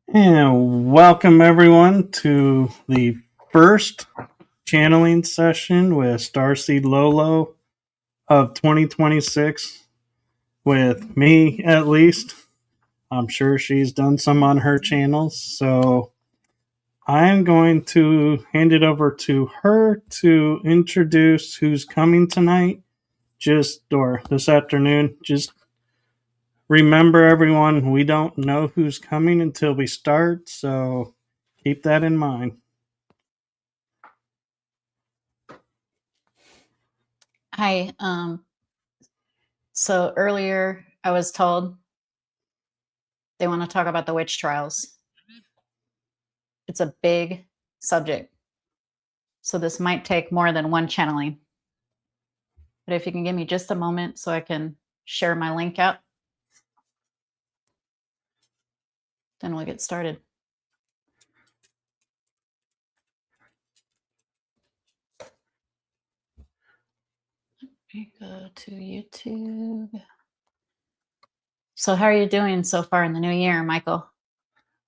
And welcome everyone to the first channeling session with Starseed Lø Lø of 2026 with me at least. I'm sure she's done some on her channels, so I'm going to hand it over to her to introduce who's coming tonight, or this afternoon. Just remember, everyone, we don't know who's coming until we start, so keep that in mind. Hi. So earlier I was told they want to talk about the witch trials. It's a big subject. So this might take more than one channeling. But if you can give me just a moment so I can share my link out, then we'll get started. Let me go to YouTube. So how are you doing so far in the new year, Michael?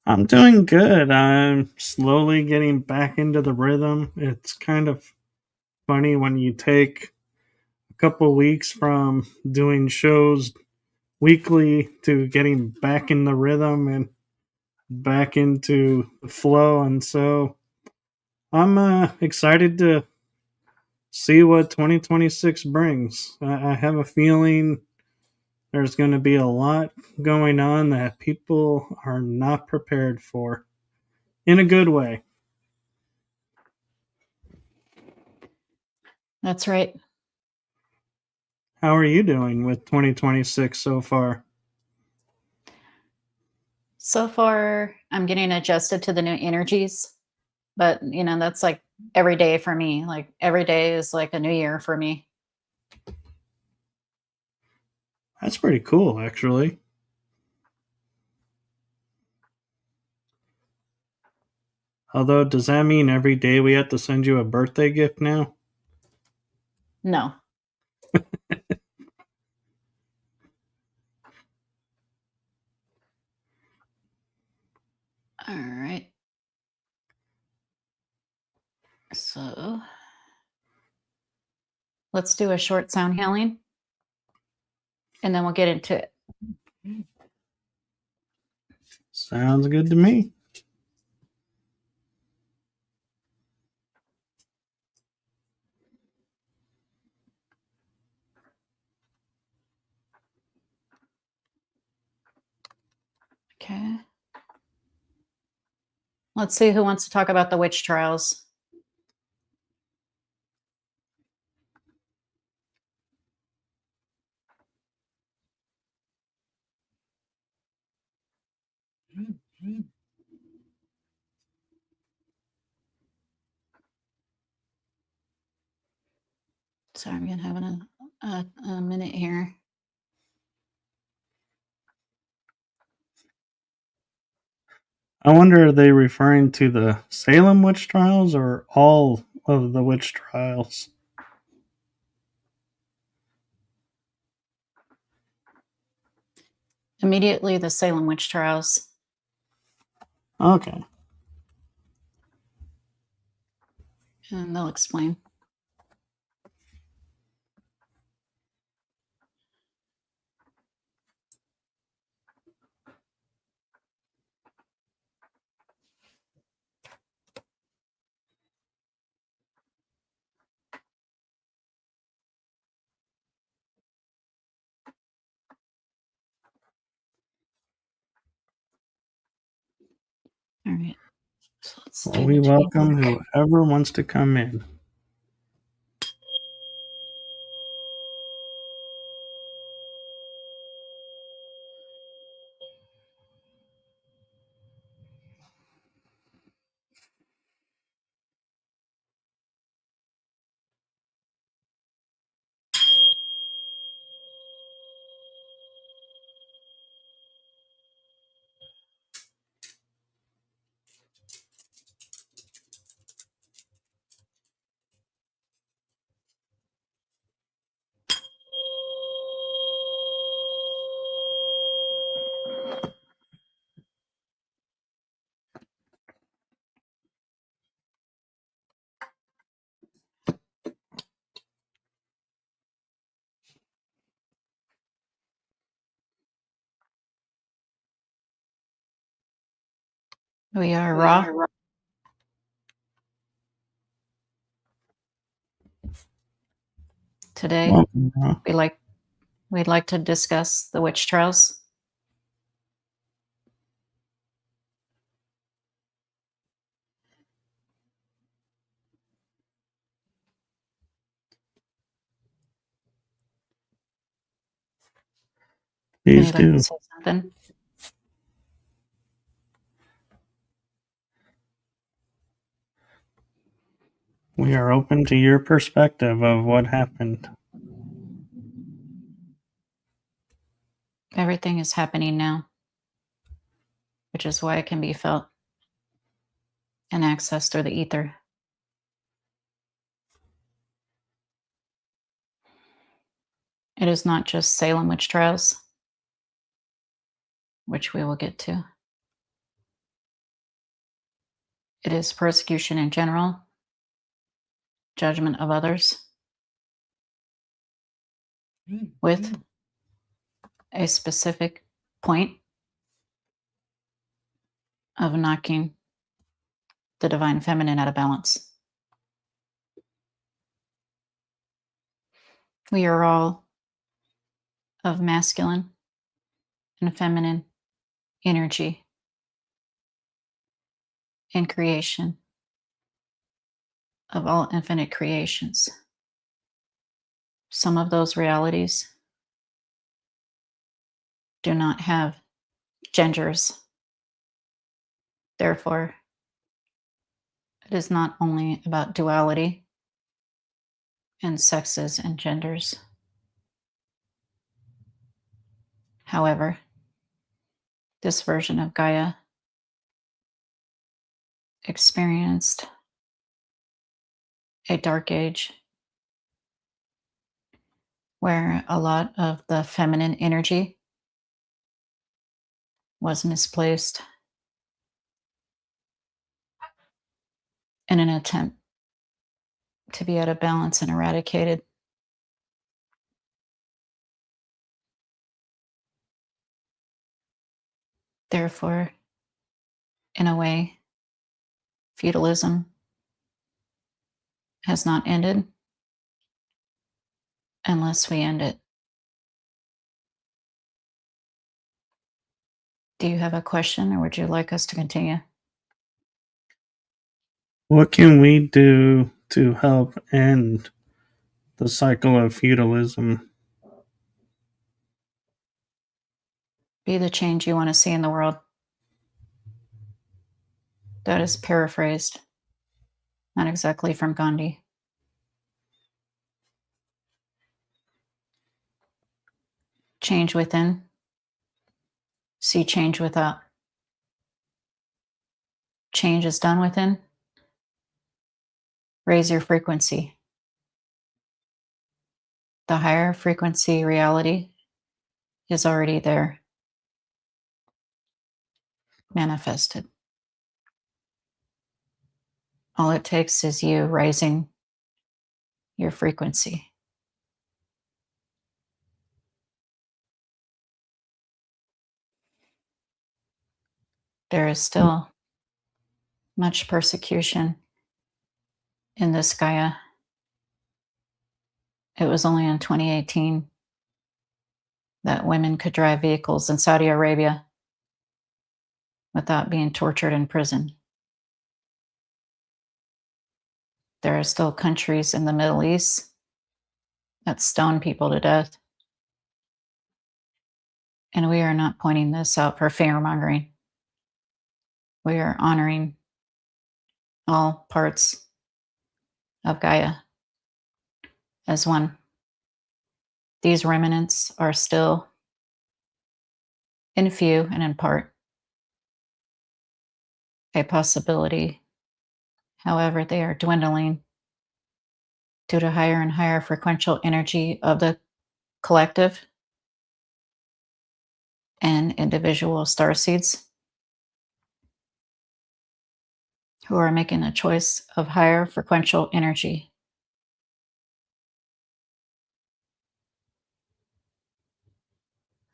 I'm doing good. I'm slowly getting back into the rhythm. It's kind of funny when you take a couple weeks from doing shows weekly to getting back in the rhythm and back into the flow. And so I'm excited to see what 2026 brings. I have a feeling there's going to be a lot going on that people are not prepared for in a good way. That's right. How are you doing with 2026 so far? So far, I'm getting adjusted to the new energies. But, that's like every day for me. Like every day is like a new year for me. That's pretty cool, actually. Although, does that mean every day we have to send you a birthday gift now? No. All right. So let's do a short sound healing and then we'll get into it. Sounds good to me. Okay. Let's see who wants to talk about the witch trials. Sorry, I'm going to have a minute here. I wonder, are they referring to the Salem witch trials or all of the witch trials? Immediately the Salem witch trials. Okay. And they'll explain. All right. So let's Well, we welcome whoever wants to come in. We are raw. Today, Welcome, Ra. we'd like to discuss the witch trials. Please Would you like do. to say something? We are open to your perspective of what happened. Everything is happening now, which is why it can be felt and accessed through the ether. It is not just Salem witch trials, which we will get to. It is persecution in general, judgment of others, with a specific point of knocking the divine feminine out of balance. We are all of masculine and feminine energy in creation of all infinite creations. Some of those realities do not have genders. Therefore, it is not only about duality and sexes and genders. However, this version of Gaia experienced a dark age where a lot of the feminine energy was misplaced in an attempt to be out of balance and eradicated. Therefore, in a way, feudalism has not ended unless we end it. Do you have a question, or would you like us to continue? What can we do to help end the cycle of feudalism? Be the change you want to see in the world. That is paraphrased, not exactly from Gandhi. Change within, see change without. Change is done within. Raise your frequency. The higher frequency reality is already there, manifested. All it takes is you raising your frequency. There is still much persecution in this Gaia. It was only in 2018 that women could drive vehicles in Saudi Arabia without being tortured in prison. There are still countries in the Middle East that stone people to death. And we are not pointing this out for fear-mongering. We are honoring all parts of Gaia as one. These remnants are still, in few and in part, a possibility. However, they are dwindling due to higher and higher frequential energy of the collective and individual starseeds who are making a choice of higher frequential energy.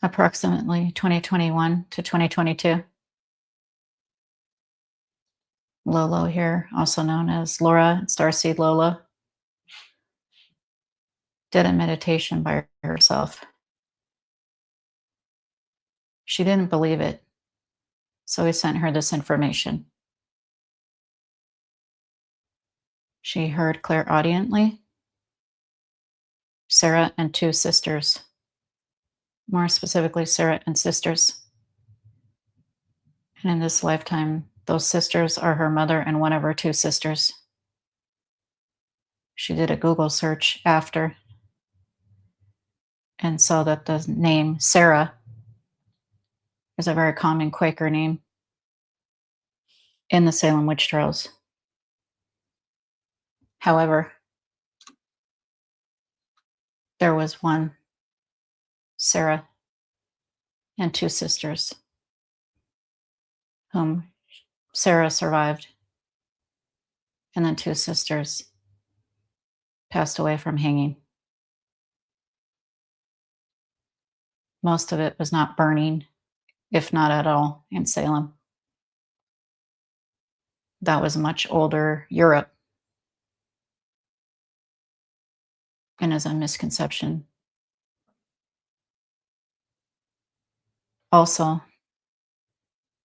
Approximately 2021 to 2022, Lø Lø here, also known as Laura Starseed Lø Lø, did a meditation by herself. She didn't believe it, so we sent her this information. She heard clairaudiently Sarah and two sisters, more specifically Sarah and sisters. And in this lifetime, those sisters are her mother and one of her two sisters. She did a Google search after and saw that the name Sarah is a very common Quaker name in the Salem witch trials. However, there was one Sarah and two sisters whom Sarah survived, and then two sisters passed away from hanging. Most of it was not burning, if not at all, in Salem. That was much older Europe, and is a misconception. Also,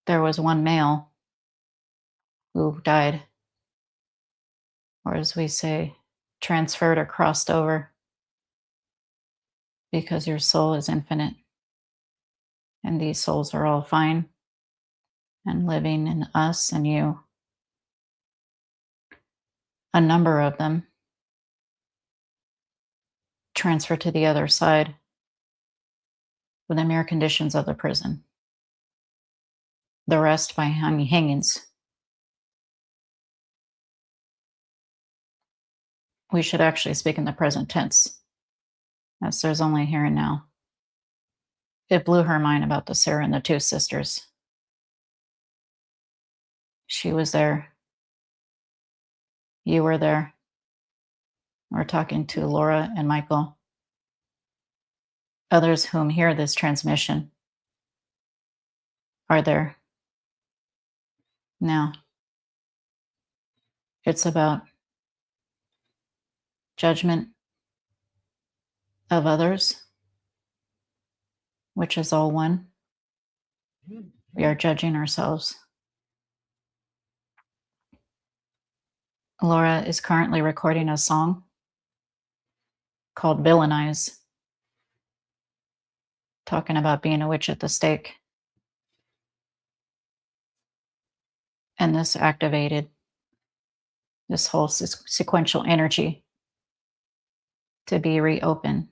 there was one male who died, or as we say, transferred or crossed over, because your soul is infinite, and these souls are all fine and living in us and you. A number of them transfer to the other side with the mere conditions of the prison. The rest by hangings. We should actually speak in the present tense, as there's only here and now. It blew her mind about the Sarah and the two sisters. She was there. You were there. We're talking to Laura and Michael. Others whom hear this transmission are there. Now, it's about judgment of others, which is all one. We are judging ourselves. Laura is currently recording a song called Villainize, talking about being a witch at the stake. And this activated this whole sequential energy to be reopened.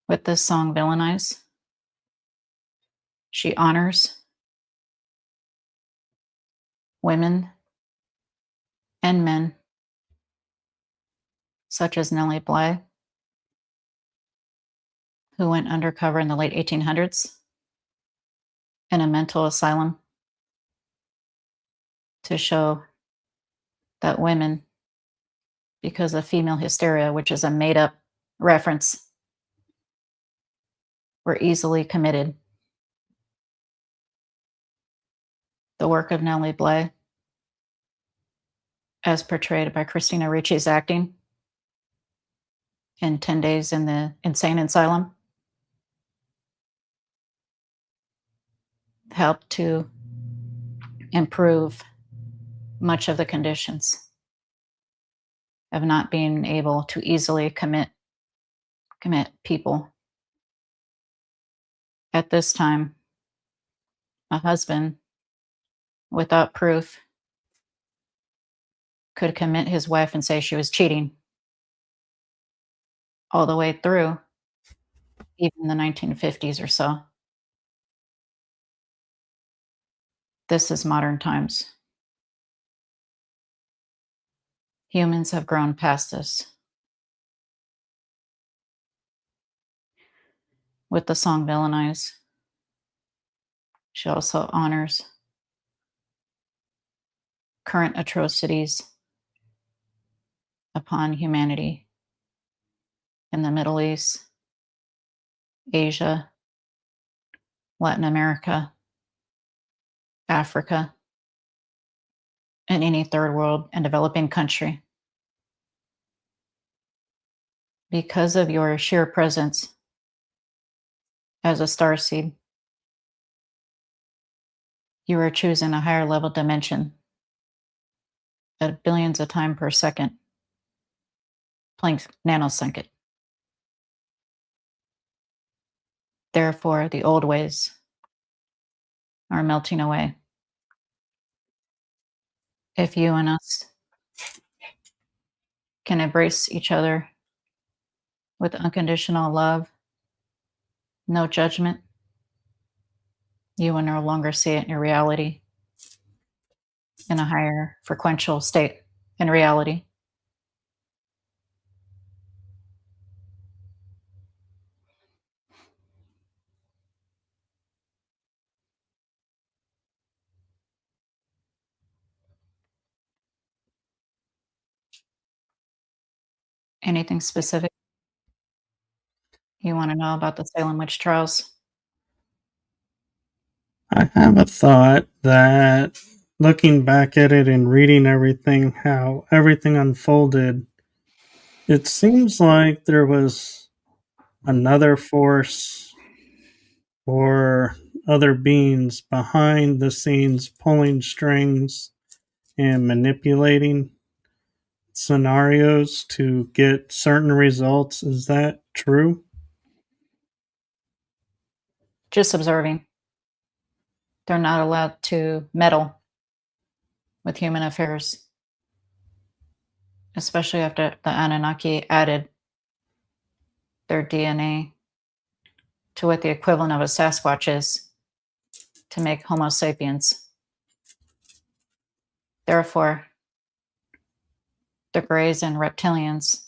With this song, Villainize, she honors women and men such as Nellie Bly, who went undercover in the late 1800s in a mental asylum to show that women, because of female hysteria, which is a made-up reference, were easily committed. The work of Nellie Bly, as portrayed by Christina Ricci's acting in 10 Days in the Insane Asylum, helped to improve much of the conditions of not being able to easily commit people. At this time, a husband, without proof, could commit his wife and say she was cheating all the way through, even the 1950s or so. This is modern times. Humans have grown past this. With the song Villainize, she also honors current atrocities upon humanity in the Middle East, Asia, Latin America, Africa, in any third world and developing country. Because of your sheer presence as a starseed, you are choosing a higher level dimension at billions of times per second, Planck's nanosecond. Therefore, the old ways are melting away. If you and us can embrace each other with unconditional love, no judgment, you will no longer see it in your reality, in a higher frequential state in reality. Anything specific you want to know about the Salem witch trials? I have a thought that looking back at it and reading everything, how everything unfolded, it seems like there was another force or other beings behind the scenes pulling strings and manipulating scenarios to get certain results. Is that true? Just observing. They're not allowed to meddle with human affairs, especially after the Anunnaki added their DNA to what the equivalent of a Sasquatch is to make Homo sapiens. Therefore, the Greys and reptilians,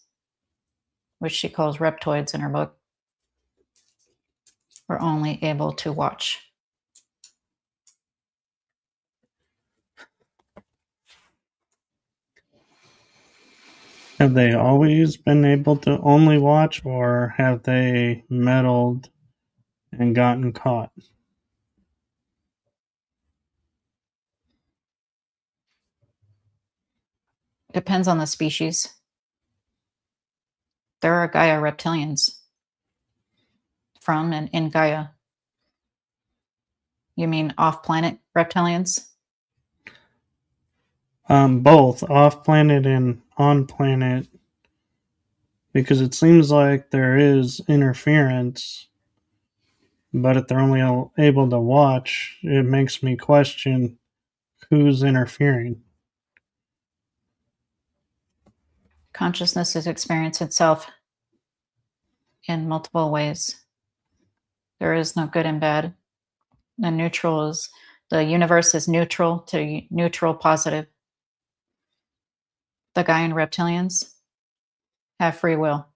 which she calls reptoids in her book, were only able to watch. Have they always been able to only watch, or have they meddled and gotten caught? Depends on the species. There are Gaia reptilians from and in Gaia. You mean off-planet reptilians? Both off planet and on planet, because it seems like there is interference, but if they're only able to watch, it makes me question who's interfering. Consciousness is experience itself in multiple ways. There is no good and bad. The universe is neutral to neutral positive. The Gaian reptilians have free will.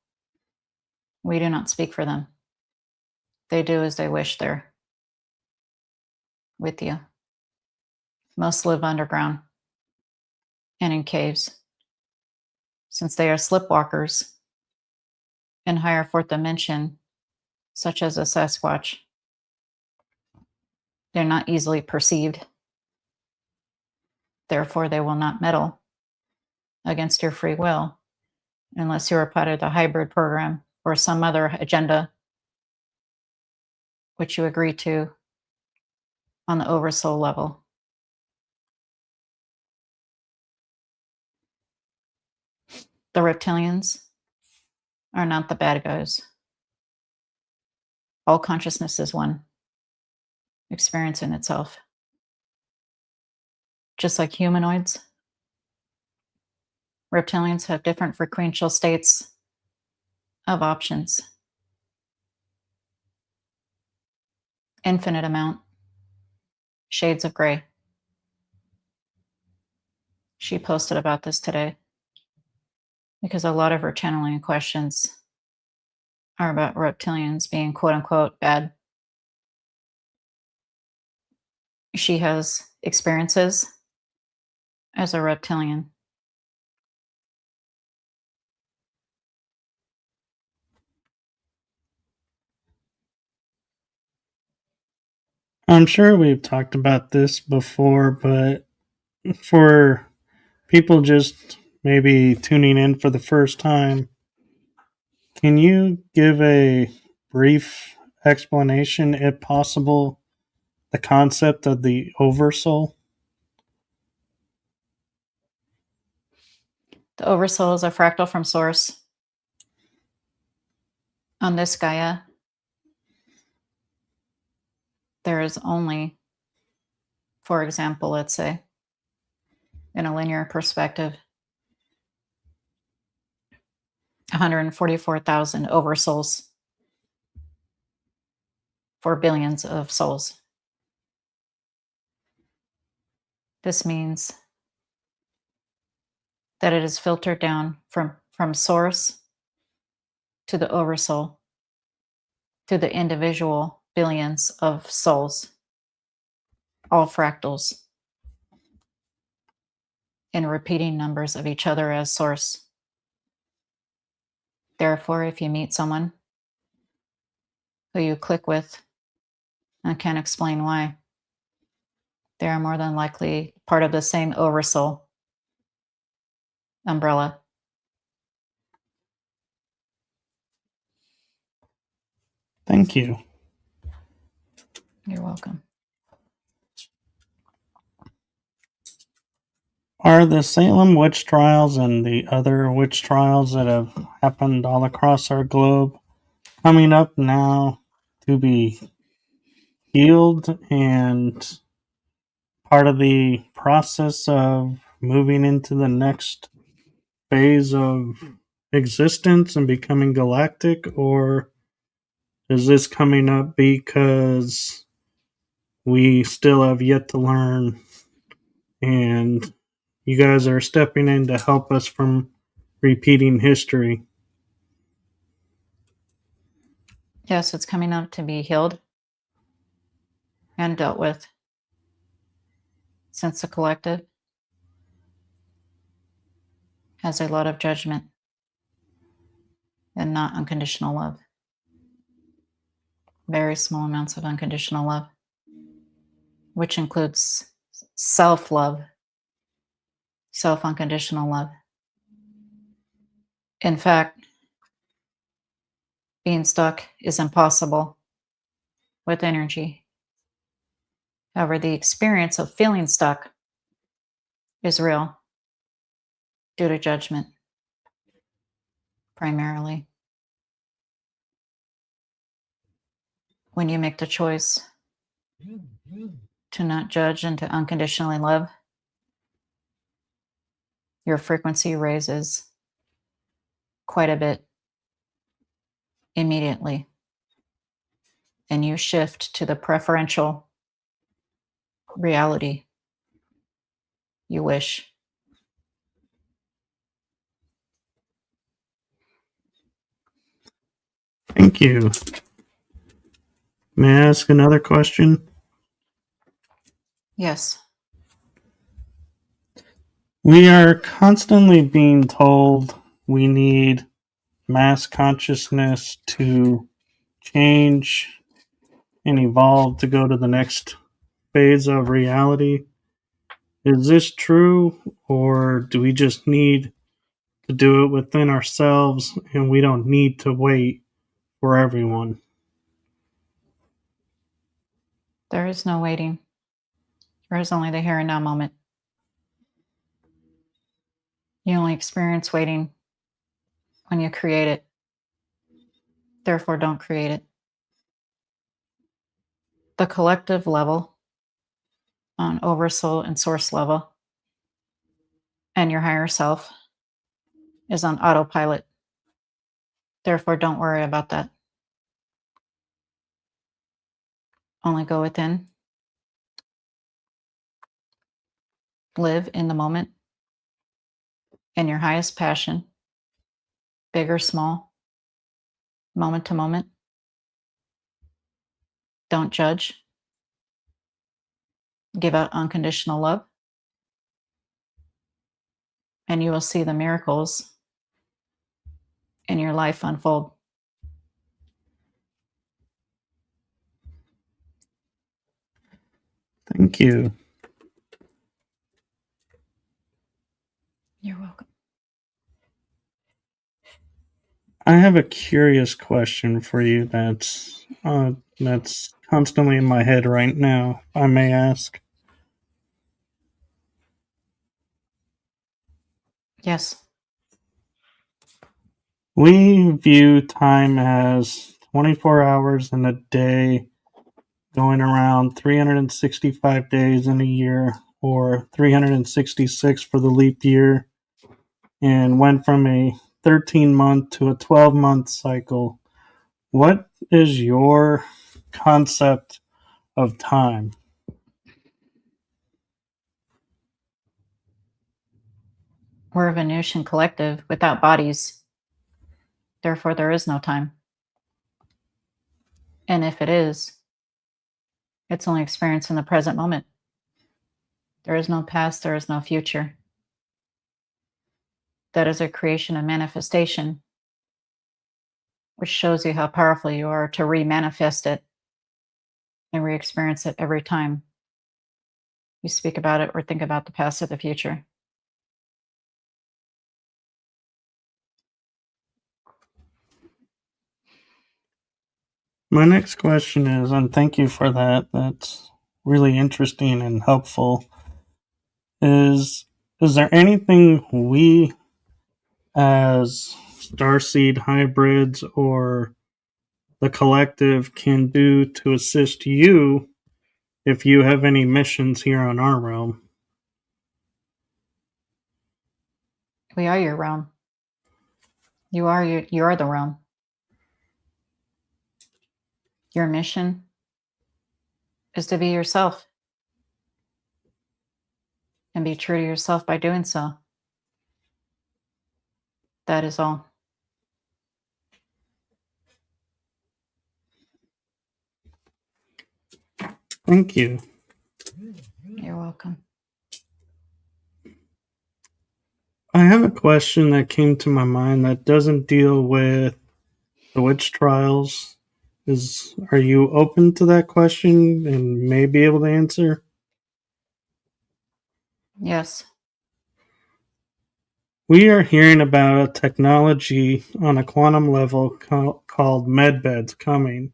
We do not speak for them. They do as they wish there with you. Most live underground and in caves. Since they are slipwalkers in higher fourth dimension, such as a Sasquatch, they're not easily perceived. Therefore, they will not meddle against your free will unless you are part of the hybrid program or some other agenda which you agree to on the oversoul level. The reptilians are not the bad guys. All consciousness is one, experience in itself. Just like humanoids, reptilians have different frequential states of options. Infinite amount. Shades of gray. She posted about this today because a lot of her channeling questions are about reptilians being quote unquote bad. She has experiences as a reptilian. I'm sure we've talked about this before, but for people just maybe tuning in for the first time, can you give a brief explanation, if possible, the concept of the oversoul? The oversoul is a fractal from source. On this Gaia, there is only, for example, let's say, in a linear perspective, 144,000 oversouls for billions of souls. This means that it is filtered down from source to the oversoul, to the individual billions of souls, all fractals, in repeating numbers of each other as source. Therefore, if you meet someone who you click with and can't explain why, they are more than likely part of the same oversoul umbrella. Thank you. You're welcome. Are the Salem witch trials and the other witch trials that have happened all across our globe coming up now to be healed and part of the process of moving into the next phase of existence and becoming galactic? Or is this coming up because we still have yet to learn and you guys are stepping in to help us from repeating history? Yes, it's coming up to be healed and dealt with, since the collective has a lot of judgment and not unconditional love. Very small amounts of unconditional love, which includes self-love, self-unconditional love. In fact, being stuck is impossible with energy. However, the experience of feeling stuck is real due to judgment, primarily. When you make the choice to not judge and to unconditionally love, your frequency raises quite a bit immediately, and you shift to the preferential reality you wish. Thank you. May I ask another question? Yes. We are constantly being told we need mass consciousness to change and evolve to go to the next phase of reality. Is this true, or do we just need to do it within ourselves and we don't need to wait for everyone? There is no waiting. There is only the here and now moment. You only experience waiting when you create it. Therefore, don't create it. The collective level on oversoul and source level and your higher self is on autopilot. Therefore, don't worry about that. Only go within. Live in the moment, in your highest passion, big or small, moment to moment. Don't judge. Give out unconditional love, and you will see the miracles in your life unfold. Thank you. I have a curious question for you that's constantly in my head right now, if I may ask. Yes. We view time as 24 hours in a day, going around 365 days in a year, or 366 for the leap year, and went from a 13-month to a 12-month cycle. What is your concept of time? We're a Venusian collective without bodies. Therefore, there is no time. And if it is, it's only experienced in the present moment. There is no past, there is no future. That is a creation and manifestation, which shows you how powerful you are to re-manifest it and re-experience it every time you speak about it or think about the past or the future. My next question is, and thank you for that, that's really interesting and helpful, is there anything we as Starseed hybrids or the collective can do to assist you if you have any missions here on our realm? We are your realm. You are the realm. Your mission is to be yourself and be true to yourself by doing so. That is all. Thank you. You're welcome. I have a question that came to my mind that doesn't deal with the witch trials. Are you open to that question and may be able to answer? Yes. We are hearing about a technology on a quantum level called medbeds coming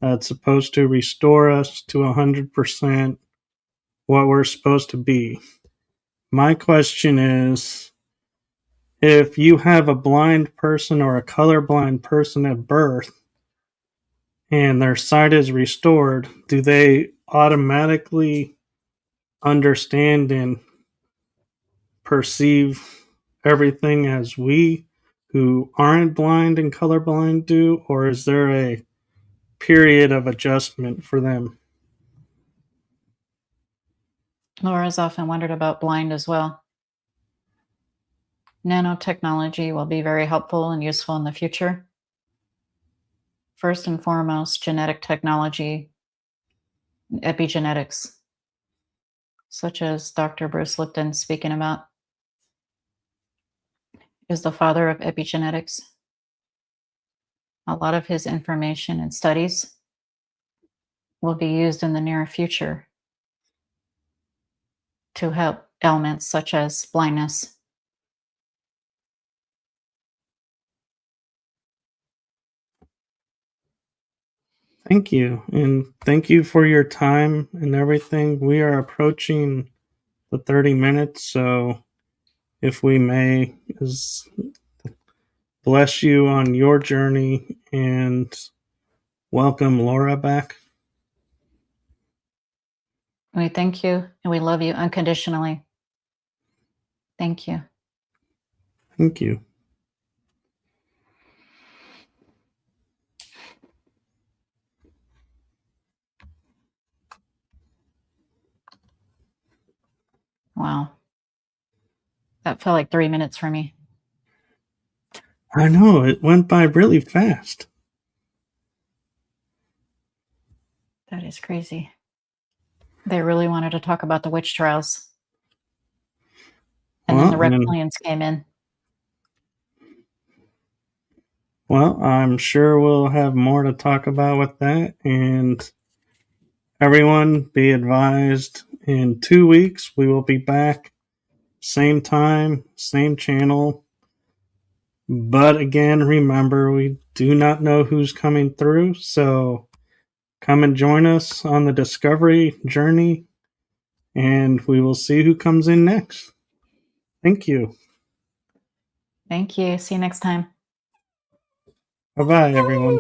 that's supposed to restore us to 100% what we're supposed to be. My question is, if you have a blind person or a colorblind person at birth and their sight is restored, do they automatically understand and perceive everything as we who aren't blind and colorblind do, or is there a period of adjustment for them? Laura's often wondered about blind as well. Nanotechnology will be very helpful and useful in the future. First and foremost, genetic technology and epigenetics, such as Dr. Bruce Lipton speaking about, is the father of epigenetics. A lot of his information and studies will be used in the near future to help ailments such as blindness. Thank you. And thank you for your time and everything. We are approaching the 30 minutes, so if we may, bless you on your journey and welcome Laura back. We thank you and we love you unconditionally. Thank you. Thank you. Wow. That felt like 3 minutes for me. I know, it went by really fast. That is crazy. They really wanted to talk about the witch trials. And then the reptilians came in. Well, I'm sure we'll have more to talk about with that. And everyone, be advised, in 2 weeks, we will be back. Same time, same channel. But again, remember, we do not know who's coming through, so come and join us on the discovery journey, and we will see who comes in next. Thank you. Thank you. See you next time. Bye-bye, everyone.